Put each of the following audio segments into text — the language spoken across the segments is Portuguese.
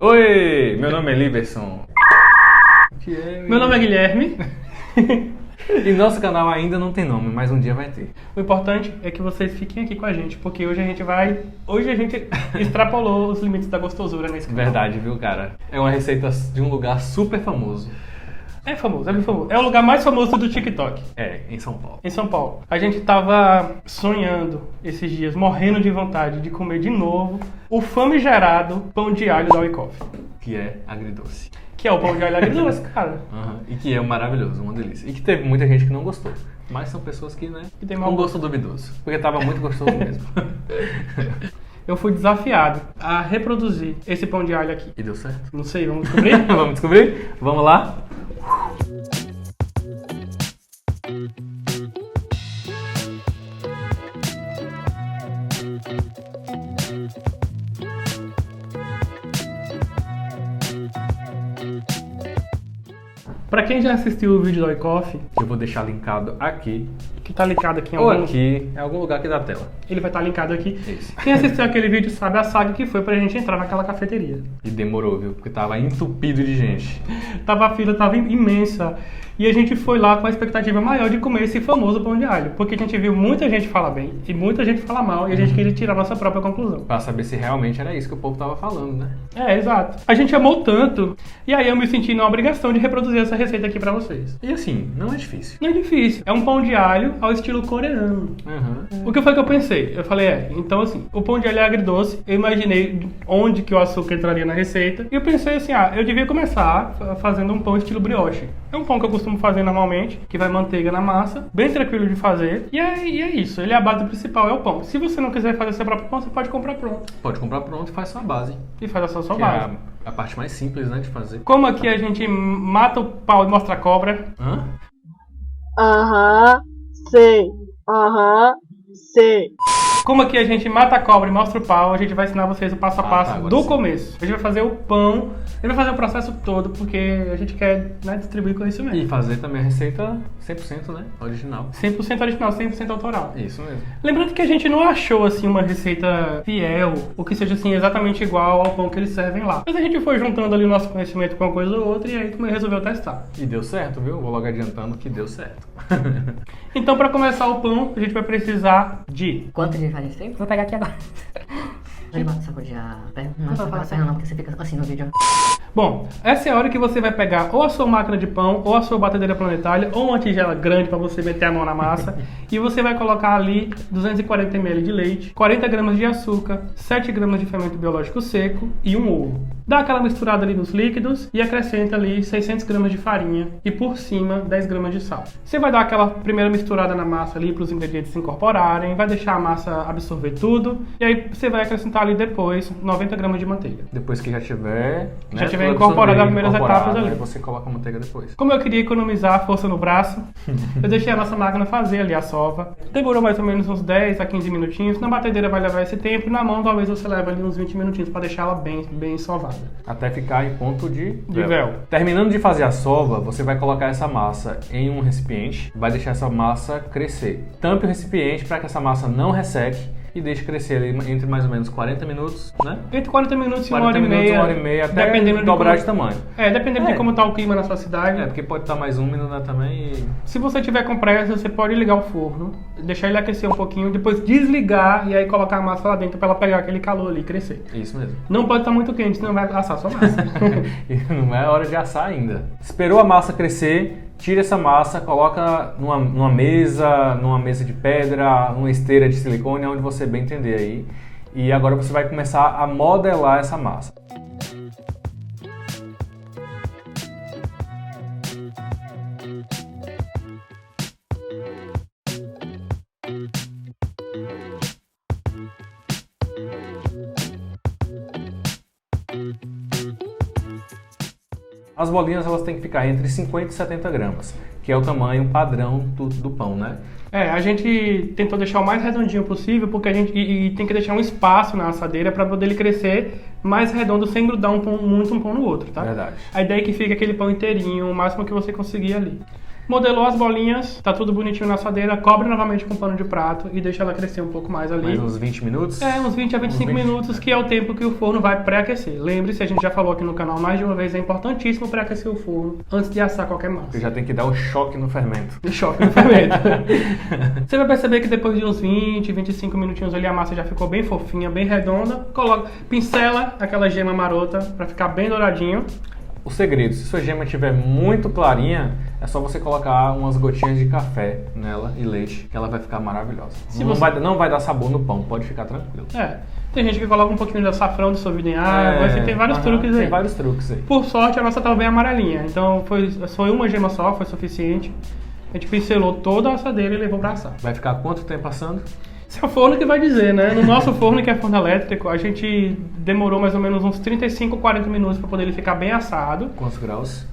Oi, meu nome é Liberson. Meu nome é Guilherme. E nosso canal ainda não tem nome, mas um dia vai ter. O importante é que vocês fiquem aqui com a gente, porque hoje a gente extrapolou os limites da gostosura nesse canal. Verdade, viu, cara? É uma receita de um lugar super famoso. É famoso, é bem famoso. É o lugar mais famoso do TikTok. É, em São Paulo. Em São Paulo. A gente tava sonhando esses dias, morrendo de vontade de comer de novo o famigerado pão de alho da Wyckoff. Que é agridoce. Que é o pão de alho agridoce, cara. E que é maravilhoso, uma delícia. E que teve muita gente que não gostou. Mas são pessoas que, né, que tem um gosto duvidoso. Porque tava muito gostoso mesmo. Eu fui desafiado a reproduzir esse pão de alho aqui. E deu certo? Não sei, vamos descobrir? Vamos descobrir? Vamos lá? Pra quem já assistiu o vídeo do Wyckoff, eu vou deixar linkado aqui. Que tá linkado aqui em ou aqui, em algum lugar aqui da tela. Ele vai estar linkado aqui. Isso. Quem assistiu aquele vídeo sabe a saga que foi pra gente entrar naquela cafeteria. E demorou, viu? Porque tava entupido de gente. A fila tava imensa. E a gente foi lá com a expectativa maior de comer esse famoso pão de alho. Porque a gente viu muita gente falar bem e muita gente falar mal. E a gente queria tirar a nossa própria conclusão. Pra saber se realmente era isso que o povo tava falando, né? É, exato. A gente amou tanto. E aí eu me senti na obrigação de reproduzir essa receita aqui pra vocês. E assim, não é difícil. Não é difícil. É um pão de alho ao estilo coreano. O que foi que eu pensei? Eu falei, então assim, o pão de alho é agridoce. Eu imaginei onde que o açúcar entraria na receita. E eu pensei assim, eu devia começar fazendo um pão estilo brioche. É um pão que eu costumo fazer normalmente, que vai manteiga na massa, bem tranquilo de fazer. E é isso, ele é a base principal, é o pão. Se você não quiser fazer seu próprio pão, você pode comprar pronto. Pode comprar pronto e faz sua base. E faz a sua que base. É a parte mais simples, né, de fazer. Como aqui a gente mata o pau e mostra a cobra. Sei. Como aqui a gente mata a cobra e mostra o pau, a gente vai ensinar vocês o passo a passo do começo. A gente vai fazer o pão, a gente vai fazer o processo todo, porque a gente quer, né, distribuir conhecimento. E fazer também a receita 100%, né, original. 100% original, 100% autoral. Isso mesmo. Lembrando que a gente não achou, assim, uma receita fiel, ou que seja, assim, exatamente igual ao pão que eles servem lá. Mas a gente foi juntando ali o nosso conhecimento com uma coisa ou outra, e aí resolveu testar. E deu certo, viu? Vou logo adiantando que deu certo. Então, pra começar o pão, a gente vai precisar de... Quanto de farinha você tem? Vou pegar aqui agora. Ele vai sacudir a perna. Não vai falar perna não, porque você fica assim no vídeo. Bom, essa é a hora que você vai pegar ou a sua máquina de pão, ou a sua batedeira planetária, ou uma tigela grande para você meter a mão na massa. E você vai colocar ali 240 ml de leite, 40 gramas de açúcar, 7 gramas de fermento biológico seco e um ovo. Dá aquela misturada ali nos líquidos e acrescenta ali 600 gramas de farinha e por cima 10 gramas de sal. Você vai dar aquela primeira misturada na massa ali para os ingredientes se incorporarem, vai deixar a massa absorver tudo e aí você vai acrescentar ali depois 90 gramas de manteiga. Depois que já tiver... Já tiver incorporado as primeiras etapas ali. Aí você coloca a manteiga depois. Como eu queria economizar a força no braço, eu deixei a nossa máquina fazer ali a sova. Demorou mais ou menos uns 10 a 15 minutinhos. Na batedeira vai levar esse tempo e na mão talvez você leve ali uns 20 minutinhos para deixar ela bem sovada. Até ficar em ponto de véu. Terminando de fazer a sova, você vai colocar essa massa em um recipiente, vai deixar essa massa crescer. Tampe o recipiente para que essa massa não resseque e deixe crescer ali entre mais ou menos 40 minutos, né? Entre 40 minutos e 40 minutos, uma hora e meia, até dependendo dobrar de tamanho. Dependendo de como tá o clima na sua cidade. Porque pode estar mais úmido, né, também. Se você tiver com pressa, você pode ligar o forno, deixar ele aquecer um pouquinho, depois desligar e aí colocar a massa lá dentro para ela pegar aquele calor ali e crescer. Isso mesmo. Não pode estar muito quente, senão vai assar sua massa. E não é hora de assar ainda. Esperou a massa crescer, tira essa massa, coloca numa mesa de pedra, numa esteira de silicone, onde você bem entender aí. E agora você vai começar a modelar essa massa. As bolinhas elas têm que ficar entre 50 e 70 gramas, que é o tamanho padrão do pão, né? A gente tentou deixar o mais redondinho possível, porque a gente tem que deixar um espaço na assadeira para poder ele crescer mais redondo, sem grudar um pão no outro, tá? Verdade. A ideia é que fique aquele pão inteirinho, o máximo que você conseguir ali. Modelou as bolinhas, tá tudo bonitinho na assadeira, cobre novamente com pano de prato e deixa ela crescer um pouco mais ali. Mais uns 20 minutos? Uns 20 a 25 minutos, que é o tempo que o forno vai pré-aquecer. Lembre-se, a gente já falou aqui no canal mais de uma vez, é importantíssimo pré-aquecer o forno antes de assar qualquer massa. Porque já tem que dar o choque no fermento. O choque no fermento. Você vai perceber que depois de uns 20, 25 minutinhos ali, a massa já ficou bem fofinha, bem redonda. Pincela aquela gema marota pra ficar bem douradinho. O segredo, se sua gema estiver muito clarinha, é só você colocar umas gotinhas de café nela e leite, que ela vai ficar maravilhosa. Não vai dar sabor no pão, pode ficar tranquilo. Tem gente que coloca um pouquinho de açafrão dissolvido em água, assim, tem vários truques aí. Tem vários truques aí. Por sorte, a nossa estava bem amarelinha, então foi uma gema só, foi suficiente. A gente pincelou toda a assadeira e levou pra assar. Vai ficar quanto tempo assando? Esse é o forno que vai dizer, né? No nosso forno, que é forno elétrico, a gente demorou mais ou menos uns 35, 40 minutos para poder ele ficar bem assado. Quantos graus?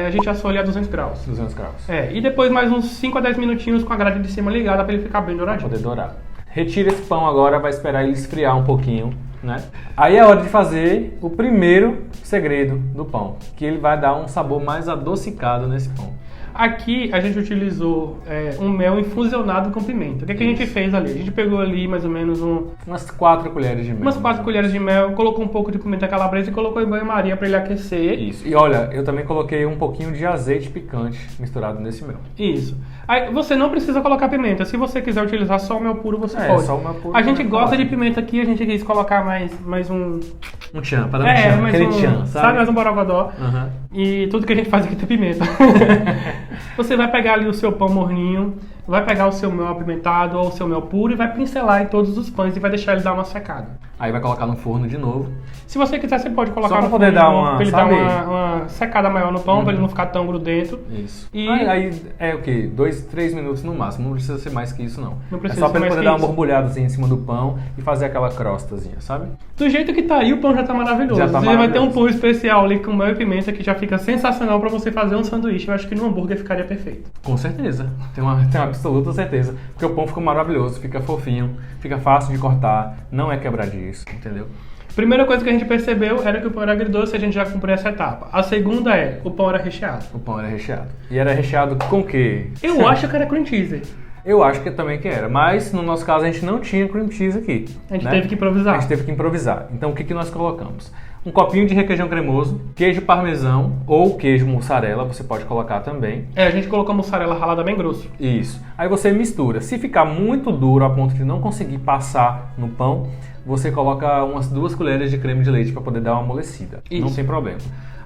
A gente assou ele a 200 graus. 200 graus. E depois mais uns 5 a 10 minutinhos com a grade de cima ligada para ele ficar bem douradinho. Pra poder dourar. Retira esse pão agora, vai esperar ele esfriar um pouquinho, né? Aí é hora de fazer o primeiro segredo do pão, que ele vai dar um sabor mais adocicado nesse pão. Aqui a gente utilizou um mel infusionado com pimenta. O que a gente fez ali? A gente pegou ali mais ou menos umas 4 colheres de mel. Umas 4 colheres de mel, colocou um pouco de pimenta calabresa e colocou em banho-maria para ele aquecer. Isso. E olha, eu também coloquei um pouquinho de azeite picante misturado nesse mel. Isso. Aí você não precisa colocar pimenta. Se você quiser utilizar só o mel puro, você pode. Só o mel puro. A gente gosta de pimenta aqui, a gente quis colocar mais um... Um tchan, para dar um tchan. Mais aquele tchan, sabe? Mais um borogodó. Uhum. E tudo que a gente faz aqui tem pimenta. Você vai pegar ali o seu pão morninho, vai pegar o seu mel apimentado ou o seu mel puro e vai pincelar em todos os pães e vai deixar ele dar uma secada. Aí vai colocar no forno de novo. Se você quiser, você pode colocar só no poder forno dar de novo, uma, pra ele dar uma secada maior no pão, para ele não ficar tão grudento. Isso. E aí é o quê? 2, 3 minutos no máximo, não precisa ser mais que isso não. Não precisa é só para ele poder dar uma isso. borbulhadazinha em cima do pão e fazer aquela crostazinha, sabe? Do jeito que tá aí, o pão já tá maravilhoso. Você vai ter um pão especial ali com mel e pimenta que já fica sensacional para você fazer um sanduíche. Eu acho que no hambúrguer ficaria perfeito. Com certeza. Tem uma absoluta certeza. Porque o pão fica maravilhoso, fica fofinho, fica fácil de cortar, não é quebradiço, entendeu? Primeira coisa que a gente percebeu era que o pão era agridoce e a gente já cumpriu essa etapa. A segunda o pão era recheado. O pão era recheado. E era recheado com o quê? Eu acho que era cream cheese. Eu acho que também que era, mas no nosso caso a gente não tinha cream cheese aqui. A gente teve que improvisar. A gente teve que improvisar. Então o que nós colocamos? Um copinho de requeijão cremoso, queijo parmesão ou queijo mussarela, você pode colocar também. A gente colocou mussarela ralada bem grosso. Isso. Aí você mistura. Se ficar muito duro a ponto de não conseguir passar no pão, você coloca umas 2 colheres de creme de leite para poder dar uma amolecida. Isso. Não tem problema.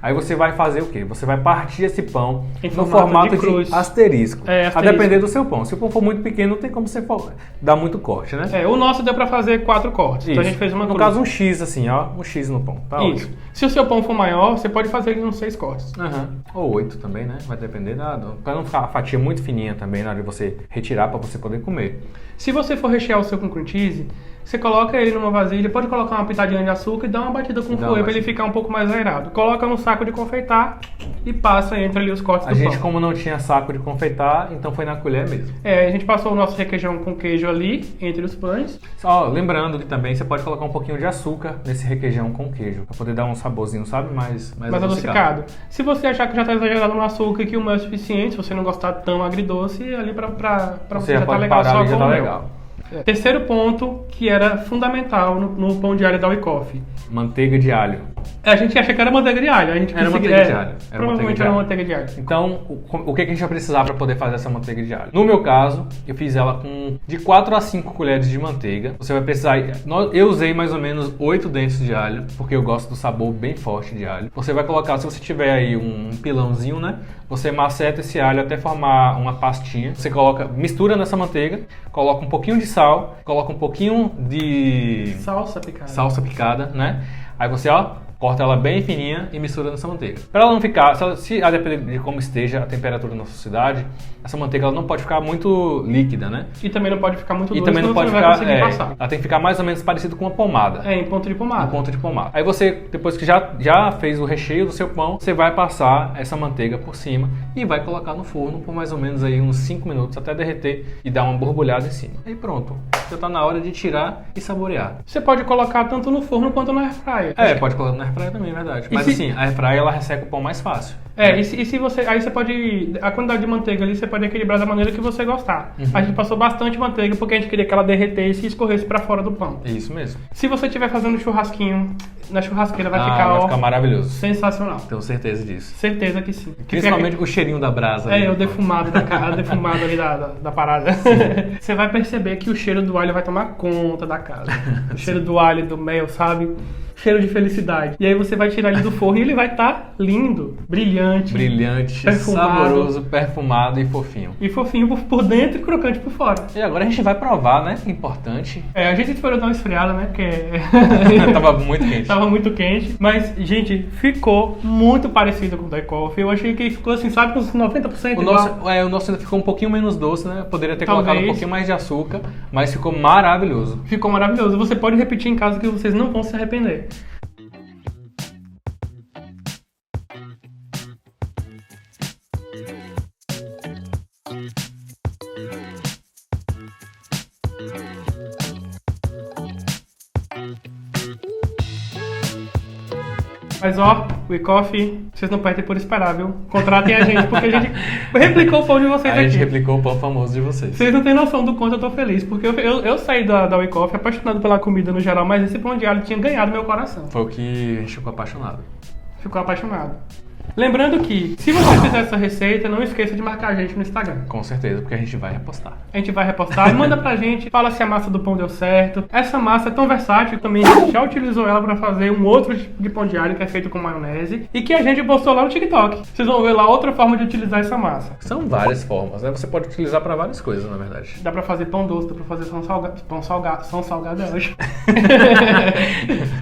Aí você vai fazer o quê? Você vai partir esse pão no formato de asterisco. A depender do seu pão. Se o pão for muito pequeno, não tem como você dar muito corte, né? O nosso deu pra fazer 4 cortes. Isso. Então a gente fez uma cruz. No caso, um X assim, ó. Um X no pão. Tá isso. Ótimo. Se o seu pão for maior, você pode fazer ele nos 6 cortes. Ou 8 também, né? Vai depender pra não ficar a fatia muito fininha também na hora de você retirar pra você poder comer. Se você for rechear o seu com cream cheese, você coloca ele numa vasilha, pode colocar uma pitadinha de açúcar e dá uma batida com fouet para ele ficar um pouco mais aerado. Coloca no saco de confeitar e passa entre ali os cortes do pão. A gente, como não tinha saco de confeitar, então foi na colher mesmo. A gente passou o nosso requeijão com queijo ali, entre os pães. Só lembrando que também você pode colocar um pouquinho de açúcar nesse requeijão com queijo, para poder dar um saborzinho, sabe? Mais adocicado. Se você achar que já está exagerado no açúcar e que o mel é suficiente, se você não gostar tão agridoce, ali para você já tá legal só com o mel. Terceiro ponto, que era fundamental no pão de alho da Wyckoff. Manteiga de alho. A gente acha que era manteiga de alho. Era manteiga de alho. Provavelmente era manteiga de alho. Então, o que a gente vai precisar para poder fazer essa manteiga de alho? No meu caso, eu fiz ela com de 4 a 5 colheres de manteiga. Você vai precisar... Eu usei mais ou menos 8 dentes de alho, porque eu gosto do sabor bem forte de alho. Você vai colocar, se você tiver aí um pilãozinho, né? Você maceta esse alho até formar uma pastinha. Você mistura nessa manteiga, coloca um pouquinho de sal, coloca um pouquinho de... Salsa picada, né? Aí você, corta ela bem fininha e mistura nessa manteiga. Para ela não ficar, se a depender de como esteja a temperatura na sua cidade, essa manteiga ela não pode ficar muito líquida, né? E também não pode ficar muito doce, e também não pode ficar, passar. Ela tem que ficar mais ou menos parecido com uma pomada. Em ponto de pomada. Em ponto de pomada. Aí você, depois que já fez o recheio do seu pão, você vai passar essa manteiga por cima e vai colocar no forno por mais ou menos aí uns 5 minutos até derreter e dar uma borbulhada em cima. Aí pronto. já tá na hora de tirar e saborear. Você pode colocar tanto no forno quanto na airfryer. Pode colocar na airfryer também, é verdade. Mas se- assim, a airfryer ela resseca o pão mais fácil. E se você. Aí você pode. A quantidade de manteiga ali você pode equilibrar da maneira que você gostar. A gente passou bastante manteiga porque a gente queria que ela derretesse e escorresse pra fora do pão. É isso mesmo. Se você estiver fazendo churrasquinho, na churrasqueira vai Vai ficar maravilhoso. sensacional. Tenho certeza disso. Certeza que sim. Principalmente o cheirinho da brasa. ali. O defumado, defumado ali da parada. Você vai perceber que o cheiro do alho vai tomar conta da casa. O cheiro do alho e do mel, sabe? Cheiro de felicidade. E aí você vai tirar ele do forno e ele vai estar lindo, brilhante. Brilhante, Perfumado. saboroso, perfumado e fofinho. E fofinho por dentro e crocante por fora. E agora a gente vai provar, né? Que é importante. A gente esperou dar uma esfriada, né? Porque Tava muito quente. tava muito quente. Mas, gente, ficou muito parecido com o Thai Coffee. Eu achei que ficou assim, sabe, com uns 90% O igual. nosso ainda ficou um pouquinho menos doce, né? Poderia ter Talvez. colocado um pouquinho mais de açúcar, mas ficou maravilhoso. Ficou maravilhoso. Você pode repetir em casa que vocês não vão se arrepender. Mas ó, o e-coffee, vocês não perdem por esperar, viu? Contratem a gente, porque a gente replicou o pão de vocês Aí a gente aqui. replicou o pão famoso de vocês. Vocês não têm noção do quanto eu tô feliz, porque eu saí da e-coffee apaixonado pela comida no geral, mas esse pão de alho tinha ganhado meu coração. Foi o que a gente ficou apaixonado. Ficou apaixonado. Lembrando que, se você fizer essa receita, não esqueça de marcar a gente no Instagram. Com certeza, porque a gente vai repostar. A gente vai repostar, manda pra gente, fala se a massa do pão deu certo. Essa massa é tão versátil que também a gente já utilizou ela pra fazer um outro tipo de pão de alho que é feito com maionese e que a gente postou lá no TikTok. Vocês vão ver lá outra forma de utilizar essa massa. São várias formas, né? Você pode utilizar para várias coisas, na verdade. Dá pra fazer pão doce, dá pra fazer pão salgado. São salgado é hoje.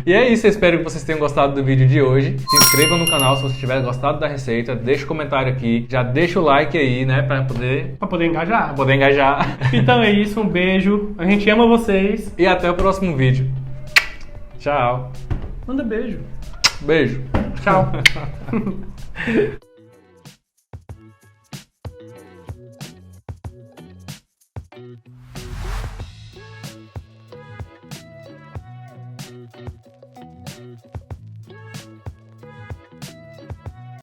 E é isso, eu espero que vocês tenham gostado do vídeo de hoje. Se inscrevam no canal se você tiver gostado da receita, deixa o comentário aqui, já deixa o like aí, né, pra poder engajar. Então é isso, um beijo. A gente ama vocês. E até o próximo vídeo. Tchau. Manda beijo. Beijo. Tchau.